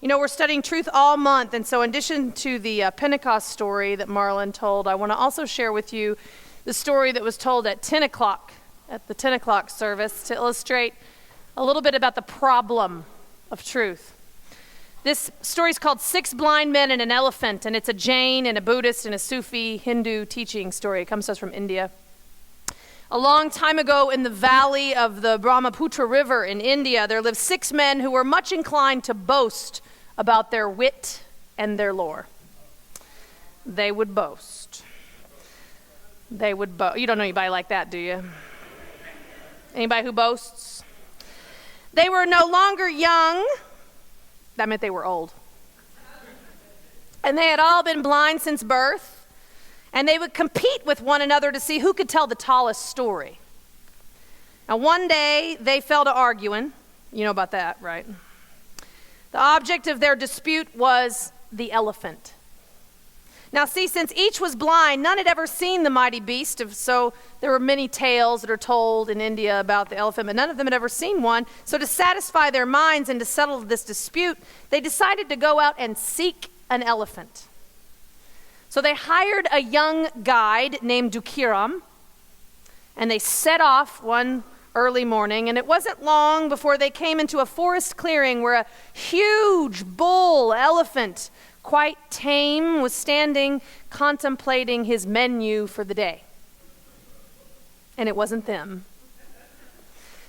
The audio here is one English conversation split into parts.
You know, we're studying truth all month, and so in addition to the Pentecost story that Marlon told, I want to also share with you the story that was told at 10 o'clock, at the 10 o'clock service, to illustrate a little bit about the problem of truth. This story is called Six Blind Men and an Elephant, and it's a Jain and a Buddhist and a Sufi Hindu teaching story. It comes to us from India. A long time ago in the valley of the Brahmaputra River in India, there lived six men who were much inclined to boast about their wit and their lore. They would boast. You don't know anybody like that, do you? Anybody who boasts? They were no longer young. That meant they were old. And they had all been blind since birth. And they would compete with one another to see who could tell the tallest story. Now, one day, they fell to arguing. You know about that, right? The object of their dispute was the elephant. Now, see, since each was blind, none had ever seen the mighty beast, so there were many tales that are told in India about the elephant, but none of them had ever seen one. So to satisfy their minds and to settle this dispute, they decided to go out and seek an elephant. So they hired a young guide named Dukiram, and they set off one early morning, and it wasn't long before they came into a forest clearing where a huge bull elephant, quite tame, was standing contemplating his menu for the day. And it wasn't them.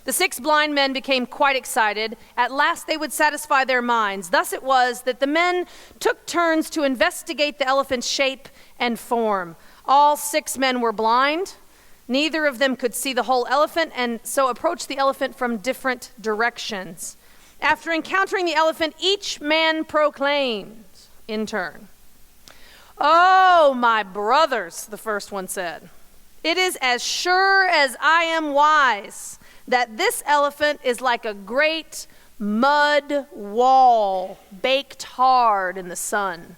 The six blind men became quite excited. At last they would satisfy their minds. Thus it was that the men took turns to investigate the elephant's shape and form. All six men were blind. Neither of them could see the whole elephant, and so approached the elephant from different directions. After encountering the elephant, each man proclaimed in turn, "Oh, my brothers," the first one said, "it is as sure as I am wise that this elephant is like a great mud wall baked hard in the sun."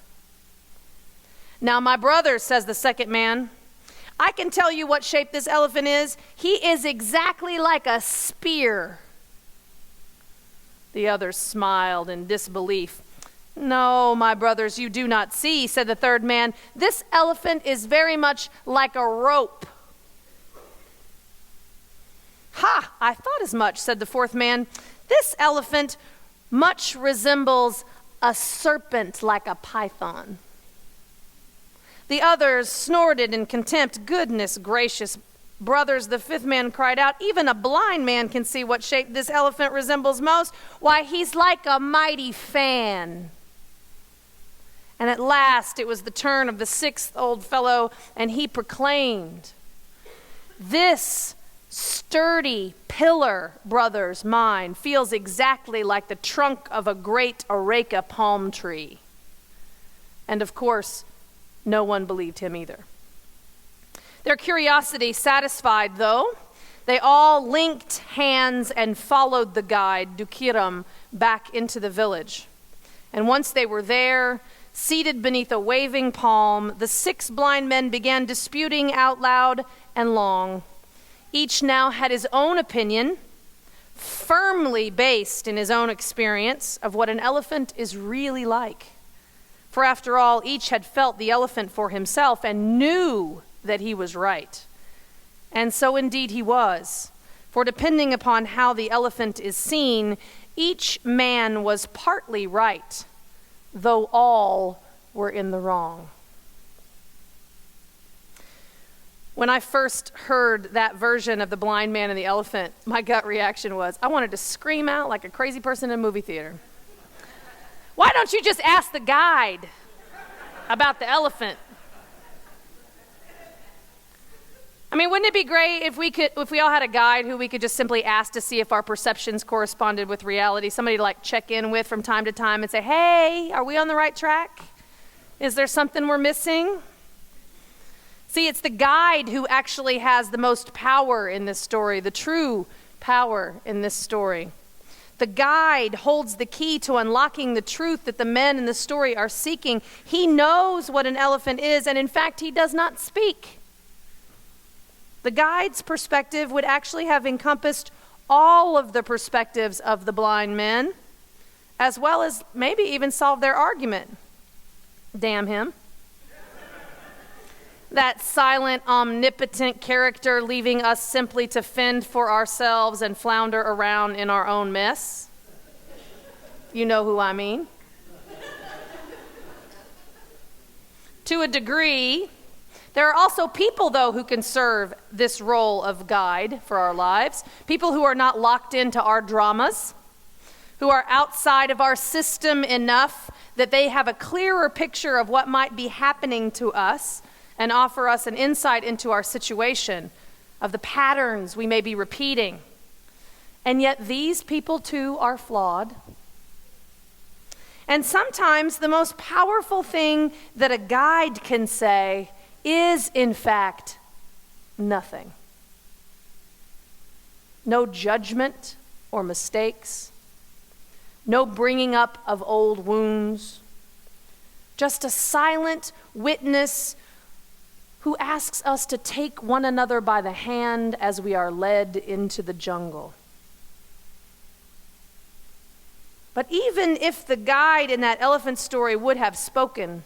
"Now, my brothers," says the second man, "I can tell you what shape this elephant is. He is exactly like a spear." The others smiled in disbelief. "No, my brothers, you do not see," said the third man. "This elephant is very much like a rope." "Ha, I thought as much," said the fourth man. "This elephant much resembles a serpent like a python." The others snorted in contempt. "Goodness gracious, brothers," the fifth man cried out, "even a blind man can see what shape this elephant resembles most. Why, he's like a mighty fan." And at last it was the turn of the sixth old fellow, and he proclaimed, "This sturdy pillar, brothers mine, feels exactly like the trunk of a great areca palm tree." And of course, no one believed him either. Their curiosity satisfied, though, they all linked hands and followed the guide, Dukiram, back into the village. And once they were there, seated beneath a waving palm, the six blind men began disputing out loud and long. Each now had his own opinion, firmly based in his own experience of what an elephant is really like. For after all, each had felt the elephant for himself and knew that he was right. And so indeed he was. For depending upon how the elephant is seen, each man was partly right, though all were in the wrong. When I first heard that version of the blind man and the elephant, my gut reaction was, I wanted to scream out like a crazy person in a movie theater. Why don't you just ask the guide about the elephant? I mean, wouldn't it be great if we all had a guide who we could just simply ask to see if our perceptions corresponded with reality? Somebody to like check in with from time to time and say, "Hey, are we on the right track? Is there something we're missing?" See, it's the guide who actually has the most power in this story, the true power in this story. The guide holds the key to unlocking the truth that the men in the story are seeking. He knows what an elephant is, and in fact, he does not speak. The guide's perspective would actually have encompassed all of the perspectives of the blind men, as well as maybe even solve their argument. Damn him. That silent, omnipotent character leaving us simply to fend for ourselves and flounder around in our own mess. You know who I mean. To a degree, there are also people, though, who can serve this role of guide for our lives. People who are not locked into our dramas, who are outside of our system enough that they have a clearer picture of what might be happening to us and offer us an insight into our situation, of the patterns we may be repeating. And yet these people too are flawed. And sometimes the most powerful thing that a guide can say is, in fact, nothing. No judgment or mistakes. No bringing up of old wounds. Just a silent witness who asks us to take one another by the hand as we are led into the jungle. But even if the guide in that elephant story would have spoken,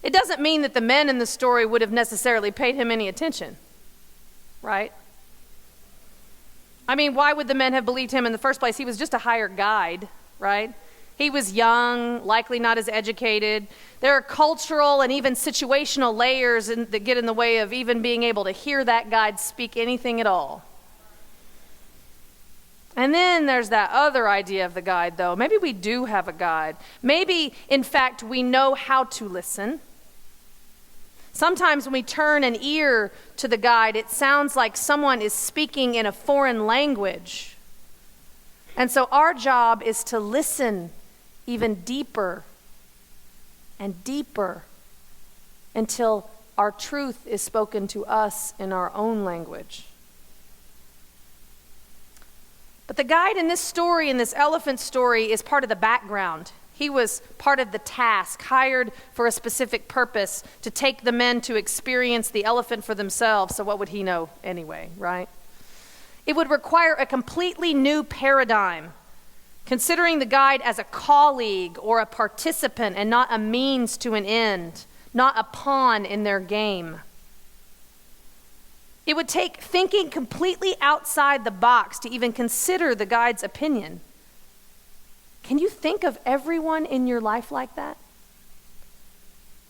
it doesn't mean that the men in the story would have necessarily paid him any attention, right? I mean, why would the men have believed him in the first place? He was just a hired guide, right? He was young, likely not as educated. There are cultural and even situational layers that get in the way of even being able to hear that guide speak anything at all. And then there's that other idea of the guide, though. Maybe we do have a guide. Maybe, in fact, we know how to listen. Sometimes when we turn an ear to the guide, it sounds like someone is speaking in a foreign language. And so our job is to listen even deeper and deeper until our truth is spoken to us in our own language. But the guide in this story, in this elephant story, is part of the background. He was part of the task, hired for a specific purpose, to take the men to experience the elephant for themselves. So what would he know anyway, right? It would require a completely new paradigm, considering the guide as a colleague or a participant and not a means to an end, not a pawn in their game. It would take thinking completely outside the box to even consider the guide's opinion. Can you think of everyone in your life like that?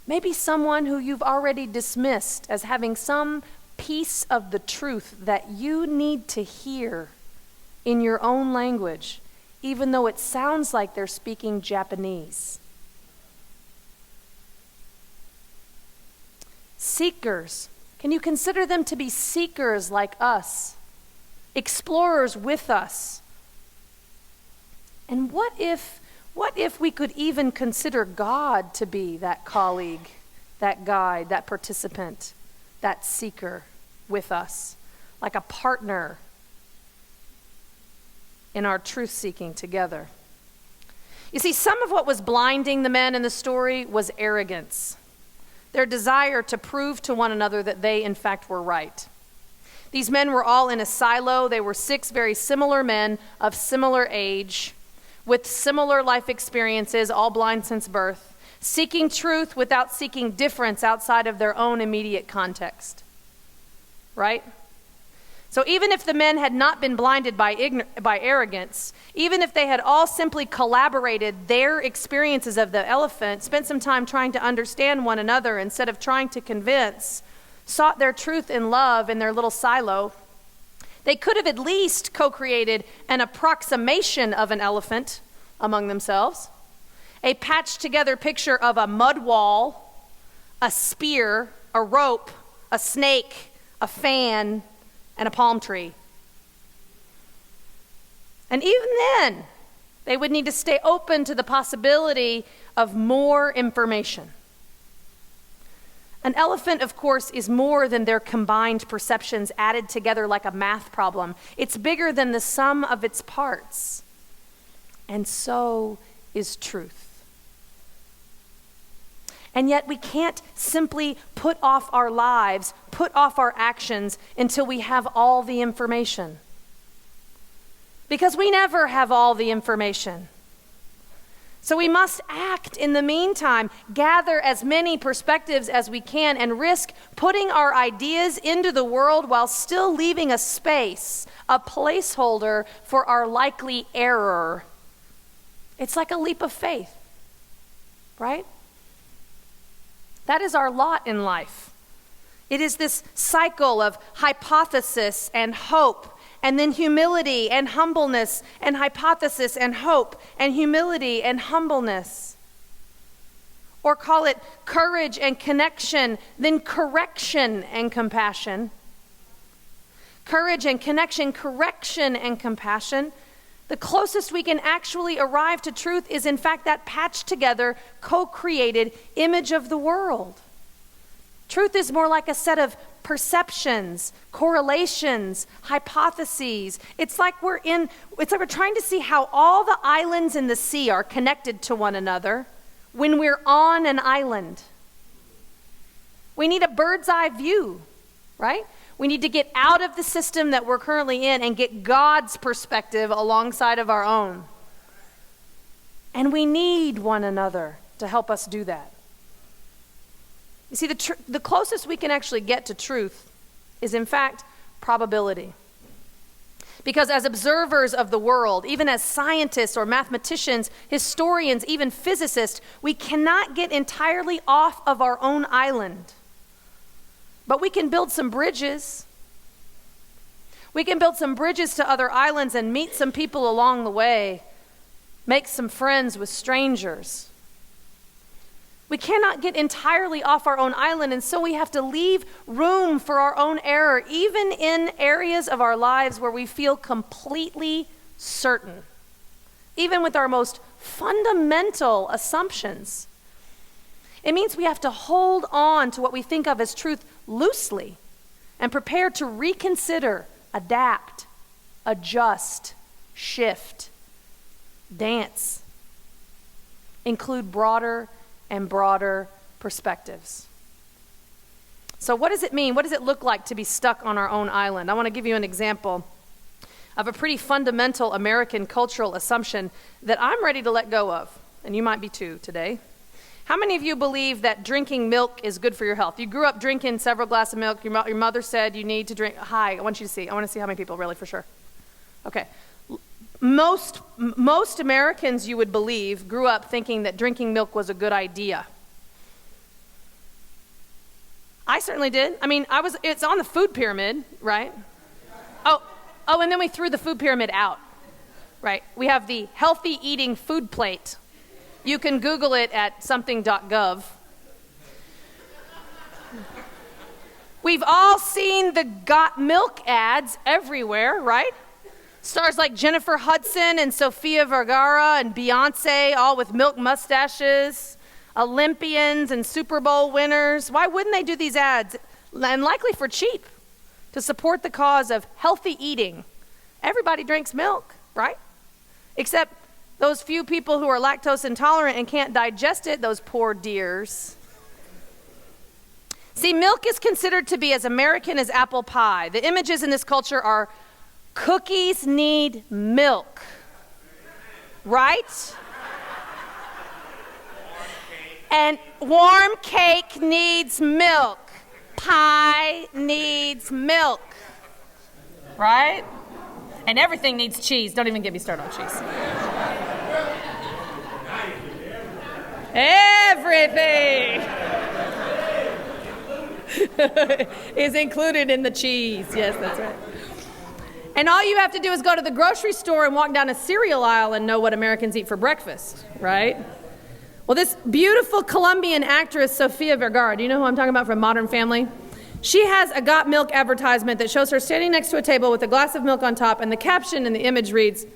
Maybe someone who you've already dismissed as having some piece of the truth that you need to hear in your own language, even though it sounds like they're speaking Japanese. Seekers. Can you consider them to be seekers like us? Explorers with us? And what if we could even consider God to be that colleague, that guide, that participant, that seeker with us, like a partner in our truth seeking together? You see, some of what was blinding the men in the story was arrogance. Their desire to prove to one another that they, in fact, were right. These men were all in a silo. They were 6 very similar men of similar age, with similar life experiences, all blind since birth, seeking truth without seeking difference outside of their own immediate context. Right? So even if the men had not been blinded by arrogance, even if they had all simply collaborated their experiences of the elephant, spent some time trying to understand one another instead of trying to convince, sought their truth in love in their little silo, they could have at least co-created an approximation of an elephant among themselves, a patched together picture of a mud wall, a spear, a rope, a snake, a fan, and a palm tree. And even then, they would need to stay open to the possibility of more information. An elephant, of course, is more than their combined perceptions added together like a math problem. It's bigger than the sum of its parts. And so is truth. And yet we can't simply put off our lives, put off our actions until we have all the information. Because we never have all the information. So we must act in the meantime, gather as many perspectives as we can, and risk putting our ideas into the world while still leaving a space, a placeholder for our likely error. It's like a leap of faith, right? That is our lot in life. It is this cycle of hypothesis and hope, and then humility and humbleness, and hypothesis and hope, and humility and humbleness. Or call it courage and connection, then correction and compassion. Courage and connection, correction and compassion. The closest we can actually arrive to truth is, in fact, that patched together, co-created image of the world. Truth is more like a set of perceptions, correlations, hypotheses. It's like we're trying to see how all the islands in the sea are connected to one another when we're on an island. We need a bird's eye view, right? We need to get out of the system that we're currently in and get God's perspective alongside of our own. And we need one another to help us do that. You see, the closest we can actually get to truth is, in fact, probability. Because as observers of the world, even as scientists or mathematicians, historians, even physicists, we cannot get entirely off of our own island. But we can build some bridges. We can build some bridges to other islands and meet some people along the way, make some friends with strangers. We cannot get entirely off our own island, and so we have to leave room for our own error, even in areas of our lives where we feel completely certain, even with our most fundamental assumptions. It means we have to hold on to what we think of as truth loosely and prepare to reconsider, adapt, adjust, shift, dance, include broader and broader perspectives. So what does it mean? What does it look like to be stuck on our own island? I want to give you an example of a pretty fundamental American cultural assumption that I'm ready to let go of, and you might be too today. How many of you believe that drinking milk is good for your health? You grew up drinking several glasses of milk. Your mother said you need to drink. Hi, I want you to see. I want to see how many people really for sure. Okay. Most Americans, you would believe, grew up thinking that drinking milk was a good idea. I certainly did. I mean, it's on the food pyramid, right? Oh, and then we threw the food pyramid out, right? We have the healthy eating food plate. You can Google it at something.gov. We've all seen the got milk ads everywhere, right? Stars like Jennifer Hudson and Sofia Vergara and Beyonce, all with milk mustaches, Olympians and Super Bowl winners. Why wouldn't they do these ads? And likely for cheap, to support the cause of healthy eating. Everybody drinks milk, right? Except those few people who are lactose intolerant and can't digest it, those poor dears. See, milk is considered to be as American as apple pie. The images in this culture are cookies need milk, right? And warm cake needs milk. Pie needs milk, right? And everything needs cheese. Don't even get me started on cheese. Everything is included in the cheese. Yes, that's right. And all you have to do is go to the grocery store and walk down a cereal aisle and know what Americans eat for breakfast, right? Well, this beautiful Colombian actress, Sofia Vergara, do you know who I'm talking about from Modern Family? She has a Got Milk advertisement that shows her standing next to a table with a glass of milk on top, and the caption in the image reads,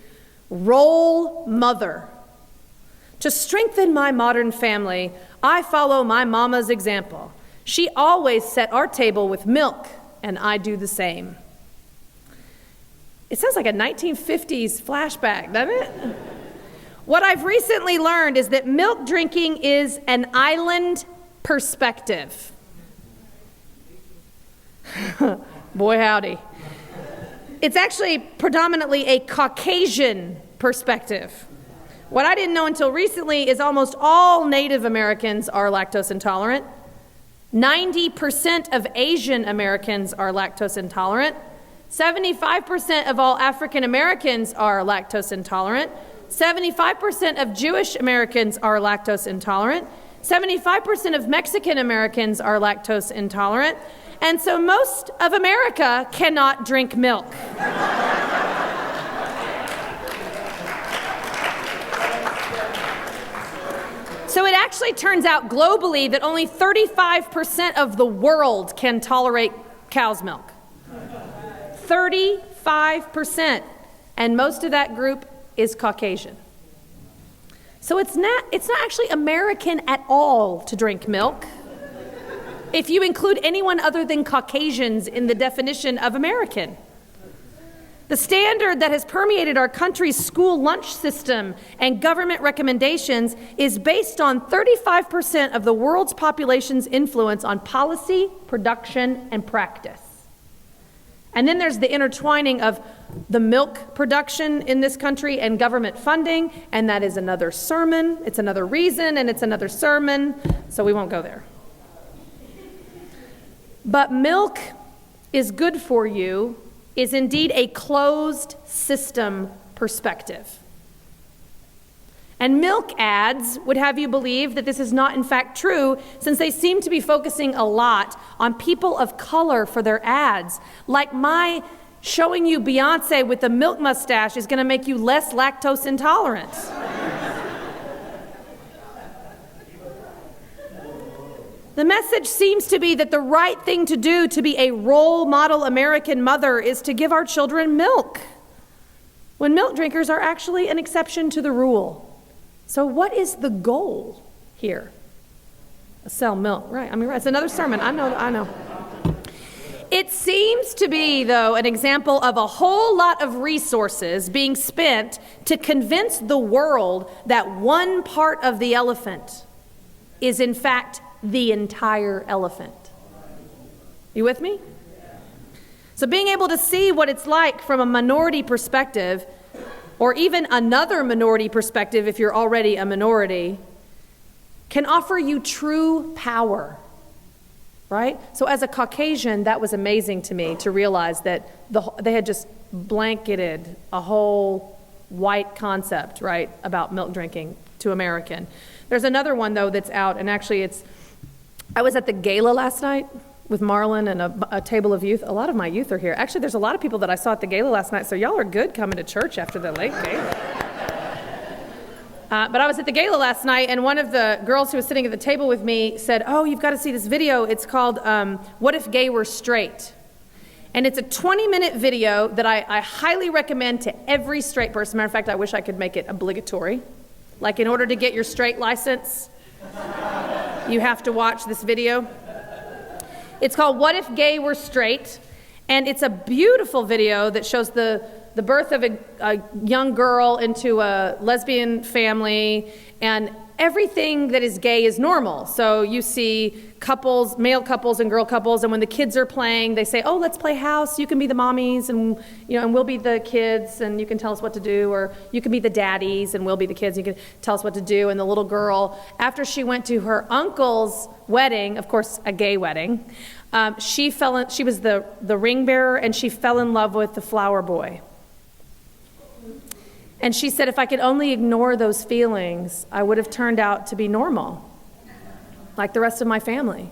"Role Mother. To strengthen my modern family, I follow my mama's example. She always set our table with milk, and I do the same." It sounds like a 1950s flashback, doesn't it? What I've recently learned is that milk drinking is an island perspective. Boy, howdy. It's actually predominantly a Caucasian perspective. What I didn't know until recently is almost all Native Americans are lactose intolerant. 90% of Asian Americans are lactose intolerant. 75% of all African Americans are lactose intolerant. 75% of Jewish Americans are lactose intolerant. 75% of Mexican Americans are lactose intolerant. And so most of America cannot drink milk. So it actually turns out globally that only 35% of the world can tolerate cow's milk. 35%. And most of that group is Caucasian. So it's not actually American at all to drink milk, if you include anyone other than Caucasians in the definition of American. The standard that has permeated our country's school lunch system and government recommendations is based on 35% of the world's population's influence on policy, production, and practice. And then there's the intertwining of the milk production in this country and government funding, and that is another sermon, it's another reason, and it's another sermon, so we won't go there. But milk is good for you is indeed a closed system perspective. And milk ads would have you believe that this is not in fact true, since they seem to be focusing a lot on people of color for their ads. Like my showing you Beyonce with the milk mustache is going to make you less lactose intolerant. The message seems to be that the right thing to do to be a role model American mother is to give our children milk, when milk drinkers are actually an exception to the rule. So what is the goal here? Sell milk, right? I mean, right. It's another sermon. I know. It seems to be, though, an example of a whole lot of resources being spent to convince the world that one part of the elephant is, in fact, the entire elephant. You with me? So being able to see what it's like from a minority perspective, or even another minority perspective if you're already a minority, can offer you true power, right? So as a Caucasian, that was amazing to me to realize that they had just blanketed a whole white concept, right, about milk drinking to American. There's another one, though, that's out, and actually I was at the gala last night with Marlon and a table of youth. A lot of my youth are here. Actually, there's a lot of people that I saw at the gala last night, so y'all are good coming to church after the late gala. But I was at the gala last night, and one of the girls who was sitting at the table with me said, "Oh, you've got to see this video. It's called What If Gay Were Straight?" And it's a 20-minute video that I highly recommend to every straight person. Matter of fact, I wish I could make it obligatory. Like, in order to get your straight license, you have to watch this video. It's called What If Gay Were Straight? And it's a beautiful video that shows the birth of a young girl into a lesbian family, and everything that is gay is normal. So you see couples, male couples and girl couples, and when the kids are playing, they say, "Oh, let's play house. You can be the mommies, and and we'll be the kids, and you can tell us what to do," or "You can be the daddies, and we'll be the kids. You can tell us what to do." And the little girl, after she went to her uncle's wedding, of course, a gay wedding, she was the ring bearer, and she fell in love with the flower boy. And she said, "If I could only ignore those feelings, I would have turned out to be normal, like the rest of my family."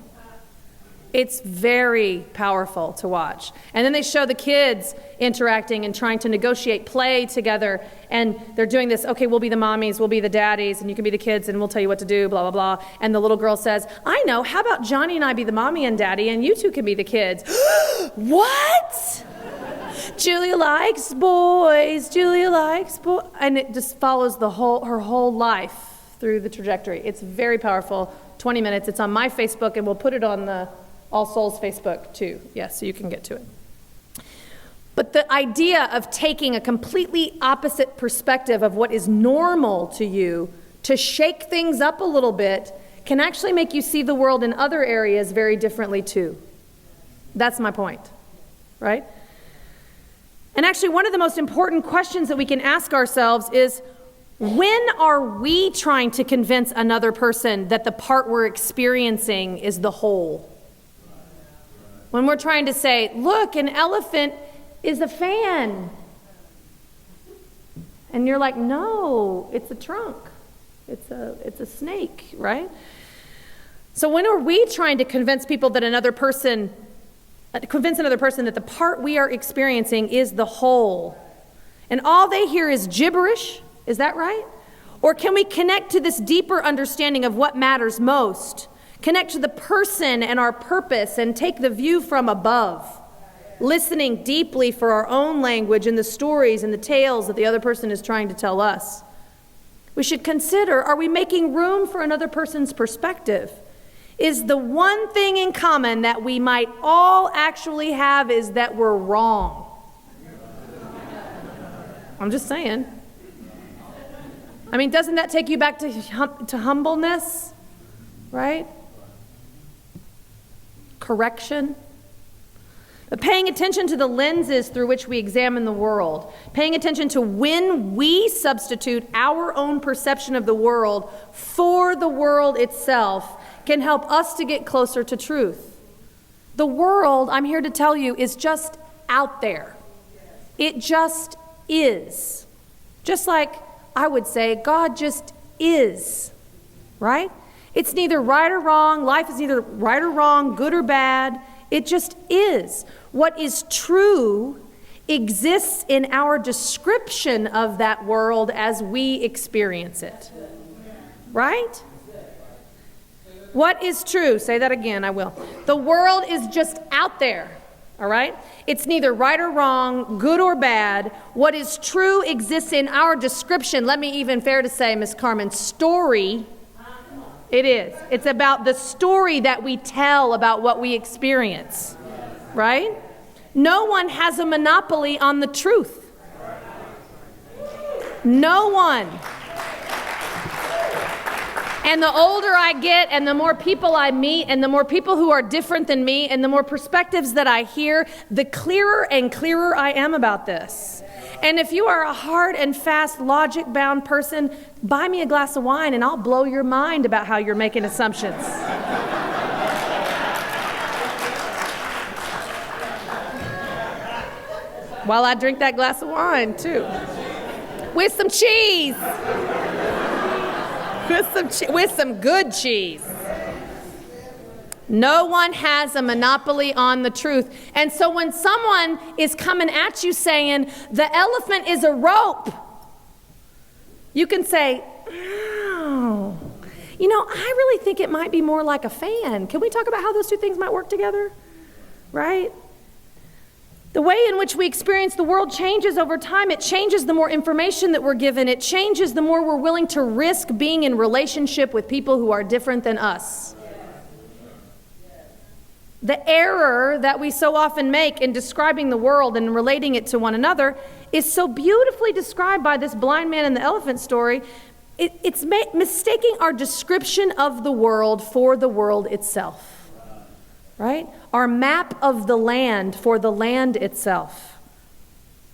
It's very powerful to watch. And then they show the kids interacting and trying to negotiate play together. And they're doing this, "Okay, we'll be the mommies, we'll be the daddies, and you can be the kids, and we'll tell you what to do, blah, blah, blah." And the little girl says, "I know, how about Johnny and I be the mommy and daddy, and you two can be the kids?" What? Julia likes boys, Julia likes boys. And it just follows her whole life through the trajectory. It's very powerful, 20 minutes. It's on my Facebook, and we'll put it on the All Souls Facebook too. Yes, so you can get to it. But the idea of taking a completely opposite perspective of what is normal to you to shake things up a little bit can actually make you see the world in other areas very differently too. That's my point, right? And actually, one of the most important questions that we can ask ourselves is, When are we trying to convince another person that the part we're experiencing is the whole? When we're trying to say, look, an elephant is a fan. And you're like, no, it's a trunk. It's a snake, right? So when are we trying to convince another person that the part we are experiencing is the whole? And all they hear is gibberish, is that right? Or can we connect to this deeper understanding of what matters most? Connect to the person and our purpose and take the view from above, listening deeply for our own language and the stories and the tales that the other person is trying to tell us. We should consider, are we making room for another person's perspective? Is the one thing in common that we might all actually have is that we're wrong? I'm just saying. I mean, doesn't that take you back to humbleness, right? Correction. But paying attention to the lenses through which we examine the world, paying attention to when we substitute our own perception of the world for the world itself, can help us to get closer to truth. The world, I'm here to tell you, is just out there. It just is. Just like I would say, God just is, right? It's neither right or wrong. Life is neither right or wrong, good or bad. It just is. What is true exists in our description of that world as we experience it, right? What is true? Say that again, I will. The world is just out there, all right? It's neither right or wrong, good or bad. What is true exists in our description. Let me even fair to say, Miss Carmen, story. It is. It's about the story that we tell about what we experience, right? No one has a monopoly on the truth. No one. And the older I get and the more people I meet and the more people who are different than me and the more perspectives that I hear, the clearer and clearer I am about this. And if you are a hard and fast, logic-bound person, buy me a glass of wine and I'll blow your mind about how you're making assumptions. While I drink that glass of wine, too. With some cheese. With some good cheese. No one has a monopoly on the truth. And so when someone is coming at you saying, the elephant is a rope, you can say, oh, you know, I really think it might be more like a fan. Can we talk about how those two things might work together? Right? The way in which we experience the world changes over time. It changes the more information that we're given. It changes the more we're willing to risk being in relationship with people who are different than us. The error that we so often make in describing the world and relating it to one another is so beautifully described by this blind man in the elephant story. It's mistaking our description of the world for the world itself. Right? Our map of the land for the land itself.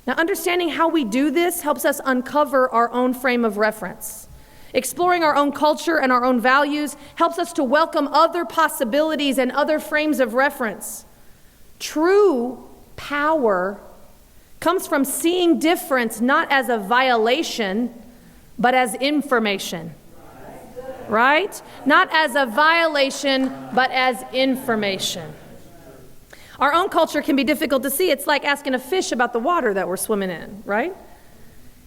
Now, understanding how we do this helps us uncover our own frame of reference. Exploring our own culture and our own values helps us to welcome other possibilities and other frames of reference. True power comes from seeing difference not as a violation, but as information. Right? Not as a violation, but as information. Our own culture can be difficult to see. It's like asking a fish about the water that we're swimming in, right?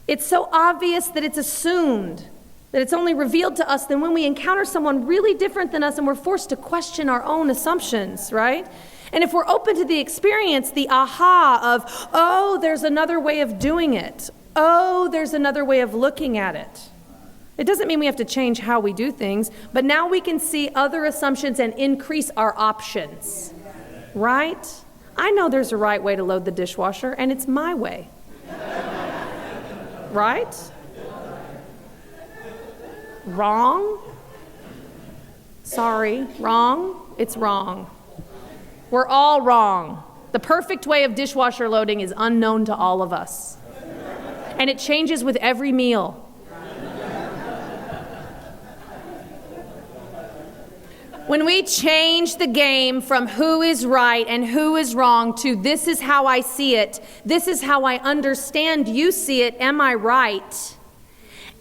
It's so obvious that it's assumed, that it's only revealed to us then when we encounter someone really different than us and we're forced to question our own assumptions, right? And if we're open to the experience, the aha of, oh, there's another way of doing it. Oh, there's another way of looking at it. It doesn't mean we have to change how we do things, but now we can see other assumptions and increase our options, right? I know there's a right way to load the dishwasher, and it's my way, right? Wrong? Sorry, wrong? It's wrong. We're all wrong. The perfect way of dishwasher loading is unknown to all of us, and it changes with every meal. When we change the game from who is right and who is wrong to this is how I see it, this is how I understand you see it, am I right?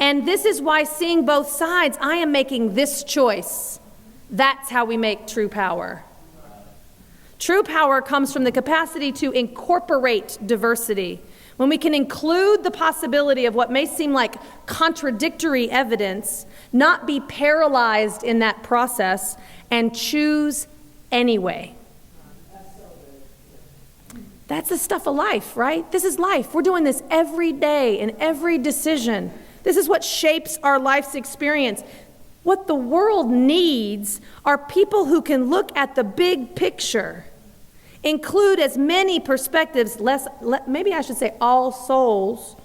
And this is why, seeing both sides, I am making this choice. That's how we make true power. True power comes from the capacity to incorporate diversity. When we can include the possibility of what may seem like contradictory evidence, not be paralyzed in that process, and choose anyway. That's the stuff of life, right? This is life. We're doing this every day in every decision. This is what shapes our life's experience. What the world needs are people who can look at the big picture, include as many perspectives, maybe I should say all souls,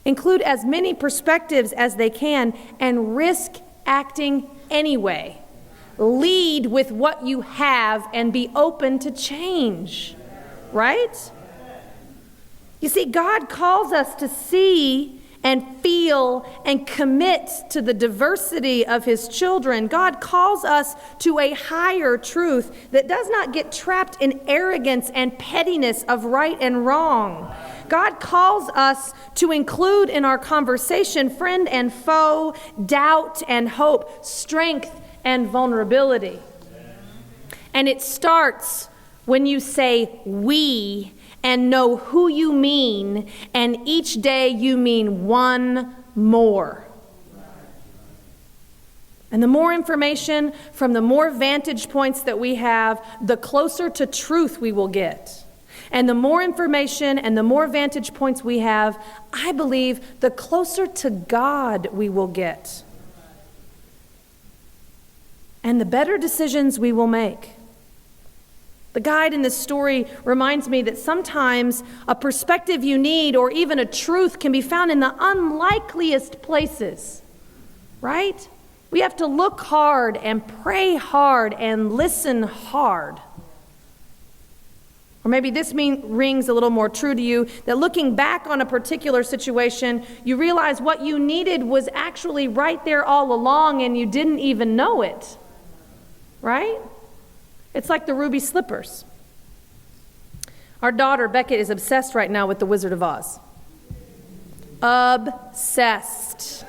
include as many perspectives as they can, and risk acting anyway. Lead with what you have and be open to change, right? You see, God calls us to see and feel and commit to the diversity of his children. God calls us to a higher truth that does not get trapped in arrogance and pettiness of right and wrong. God calls us to include in our conversation friend and foe, doubt and hope, strength and vulnerability. And it starts when you say we and know who you mean, and each day you mean one more. And the more information from the more vantage points that we have, the closer to truth we will get. And the more information and the more vantage points we have, I believe, the closer to God we will get. And the better decisions we will make. The guide in this story reminds me that sometimes a perspective you need or even a truth can be found in the unlikeliest places, right? We have to look hard and pray hard and listen hard. Or maybe this rings a little more true to you, that looking back on a particular situation, you realize what you needed was actually right there all along and you didn't even know it. Right? It's like the ruby slippers. Our daughter, Beckett, is obsessed right now with the Wizard of Oz. Obsessed.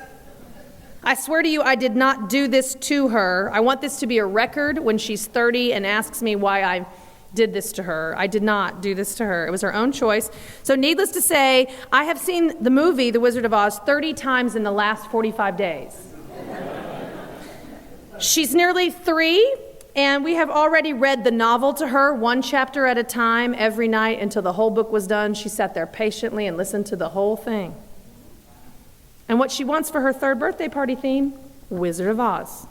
I swear to you, I did not do this to her. I want this to be a record when she's 30 and asks me why I did this to her. I did not do this to her. It was her own choice. So needless to say, I have seen the movie, The Wizard of Oz, 30 times in the last 45 days. She's nearly 3, and we have already read the novel to her, one chapter at a time, every night until the whole book was done. She sat there patiently and listened to the whole thing. And what she wants for her 3rd birthday party theme, Wizard of Oz.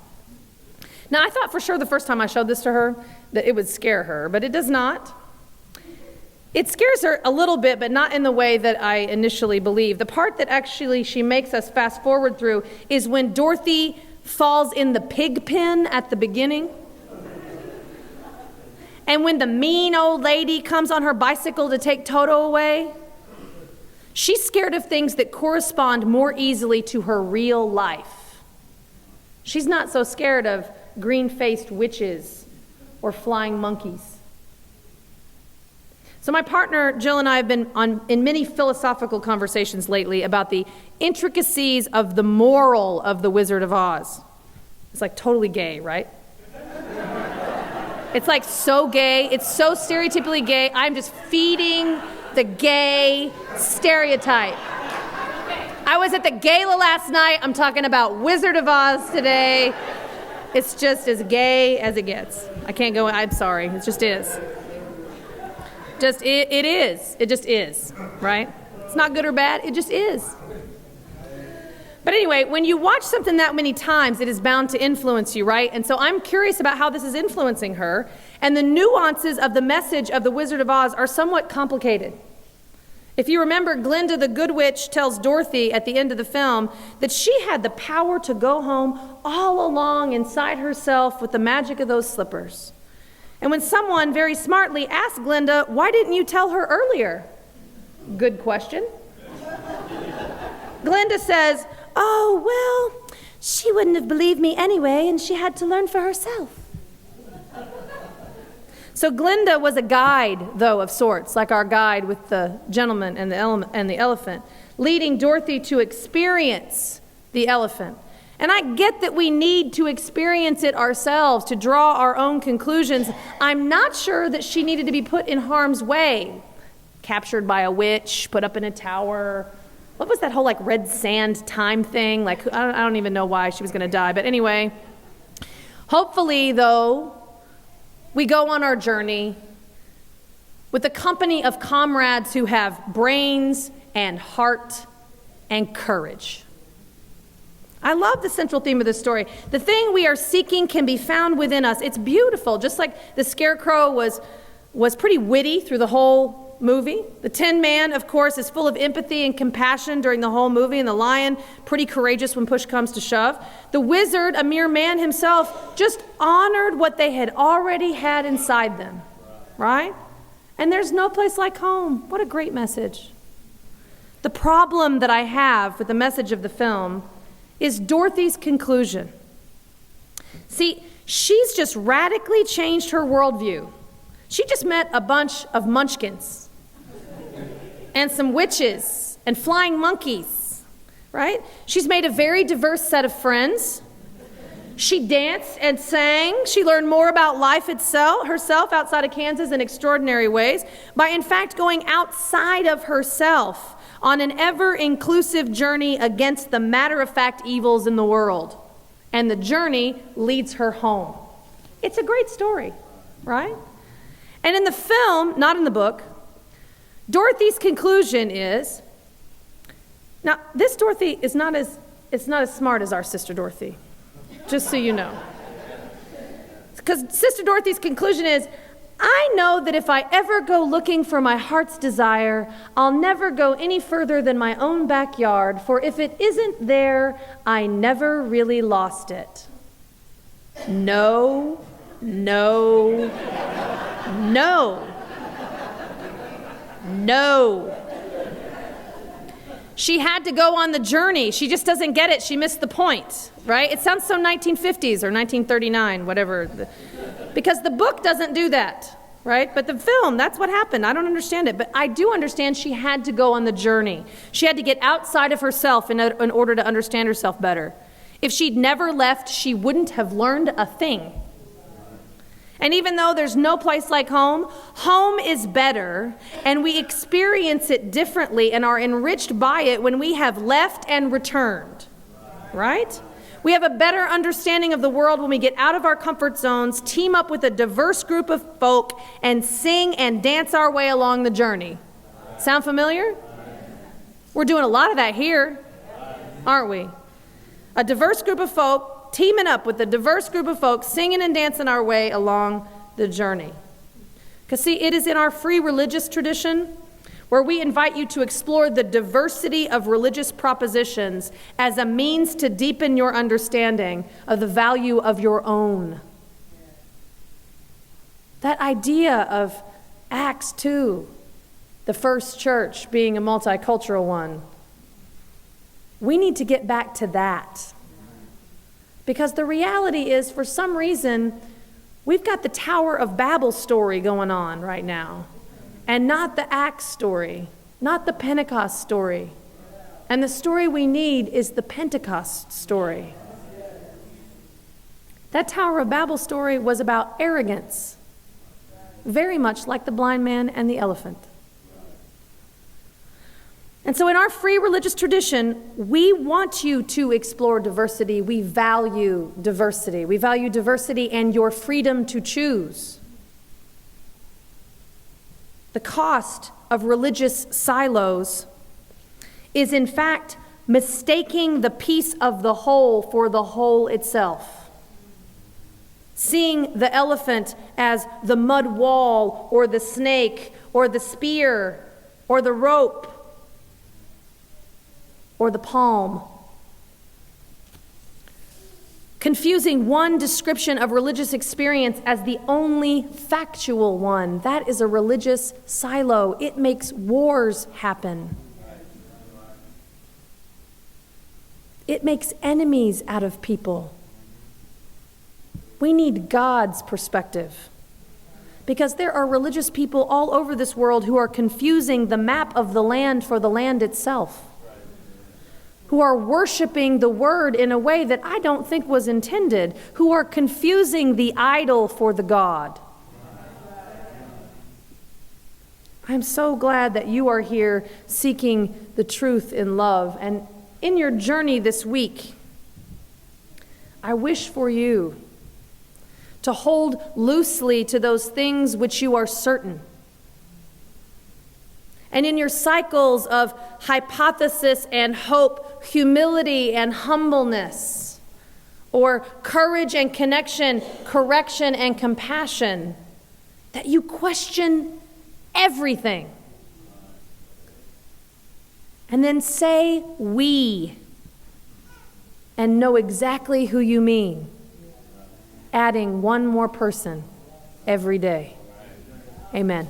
Now, I thought for sure the first time I showed this to her that it would scare her, but it does not. It scares her a little bit, but not in the way that I initially believed. The part that actually she makes us fast forward through is when Dorothy falls in the pig pen at the beginning. And when the mean old lady comes on her bicycle to take Toto away. She's scared of things that correspond more easily to her real life. She's not so scared of green-faced witches or flying monkeys. So my partner, Jill, and I have been in many philosophical conversations lately about the intricacies of the moral of the Wizard of Oz. It's like totally gay, right? It's like so gay. It's so stereotypically gay. I'm just feeding the gay stereotype. I was at the gala last night. I'm talking about Wizard of Oz today. It's just as gay as it gets. I can't go, I'm sorry. It just is. It is. It just is, right? It's not good or bad. It just is. But anyway, when you watch something that many times, it is bound to influence you, right? And so I'm curious about how this is influencing her. And the nuances of the message of the Wizard of Oz are somewhat complicated. If you remember, Glinda the Good Witch tells Dorothy at the end of the film that she had the power to go home all along inside herself with the magic of those slippers. And when someone very smartly asked Glinda, why didn't you tell her earlier? Good question. Glinda says, oh, well, she wouldn't have believed me anyway, and she had to learn for herself. So Glinda was a guide, though, of sorts, like our guide with the gentleman and the elephant, leading Dorothy to experience the elephant. And I get that we need to experience it ourselves, to draw our own conclusions. I'm not sure that she needed to be put in harm's way, captured by a witch, put up in a tower. What was that whole like red sand time thing? Like, I don't even know why she was going to die. But anyway, hopefully, though, we go on our journey with the company of comrades who have brains and heart and courage. I love the central theme of this story. The thing we are seeking can be found within us. It's beautiful. Just like the Scarecrow was pretty witty through the whole movie. The Tin Man, of course, is full of empathy and compassion during the whole movie, and the Lion, pretty courageous when push comes to shove. The Wizard, a mere man himself, just honored what they had already had inside them, right? And there's no place like home. What a great message. The problem that I have with the message of the film is Dorothy's conclusion. See, she's just radically changed her worldview. She just met a bunch of munchkins and some witches and flying monkeys, right? She's made a very diverse set of friends. She danced and sang. She learned more about life herself outside of Kansas in extraordinary ways by, in fact, going outside of herself on an ever-inclusive journey against the matter-of-fact evils in the world. And the journey leads her home. It's a great story, right? And in the film, not in the book, Dorothy's conclusion is, now this Dorothy is not as smart as our sister Dorothy, just so you know. Because Sister Dorothy's conclusion is, I know that if I ever go looking for my heart's desire, I'll never go any further than my own backyard, for if it isn't there, I never really lost it. No. She had to go on the journey. She just doesn't get it. She missed the point, right? It sounds so 1950s or 1939, whatever. Because the book doesn't do that, right? But the film, that's what happened. I don't understand it. But I do understand she had to go on the journey. She had to get outside of herself in order to understand herself better. If she'd never left, she wouldn't have learned a thing. And even though there's no place like home, home is better, and we experience it differently and are enriched by it when we have left and returned, right? We have a better understanding of the world when we get out of our comfort zones, team up with a diverse group of folk, and sing and dance our way along the journey. Sound familiar? We're doing a lot of that here, aren't we? A diverse group of folk teaming up with a diverse group of folks, singing and dancing our way along the journey. Because see, it is in our free religious tradition where we invite you to explore the diversity of religious propositions as a means to deepen your understanding of the value of your own. That idea of Acts 2, the first church being a multicultural one, we need to get back to that. Because the reality is, for some reason, we've got the Tower of Babel story going on right now, and not the Acts story, not the Pentecost story. And the story we need is the Pentecost story. That Tower of Babel story was about arrogance, very much like the blind man and the elephant. And so in our free religious tradition, we want you to explore diversity. We value diversity. We value diversity and your freedom to choose. The cost of religious silos is, in fact, mistaking the piece of the whole for the whole itself. Seeing the elephant as the mud wall or the snake or the spear or the rope or the palm. Confusing one description of religious experience as the only factual one. That is a religious silo. It makes wars happen. It makes enemies out of people. We need God's perspective. Because there are religious people all over this world who are confusing the map of the land for the land itself, who are worshiping the word in a way that I don't think was intended, who are confusing the idol for the God. I'm so glad that you are here seeking the truth in love. And in your journey this week, I wish for you to hold loosely to those things which you are certain. And in your cycles of hypothesis and hope, humility and humbleness, or courage and connection, correction and compassion, that you question everything. And then say we and know exactly who you mean, adding one more person every day. Amen.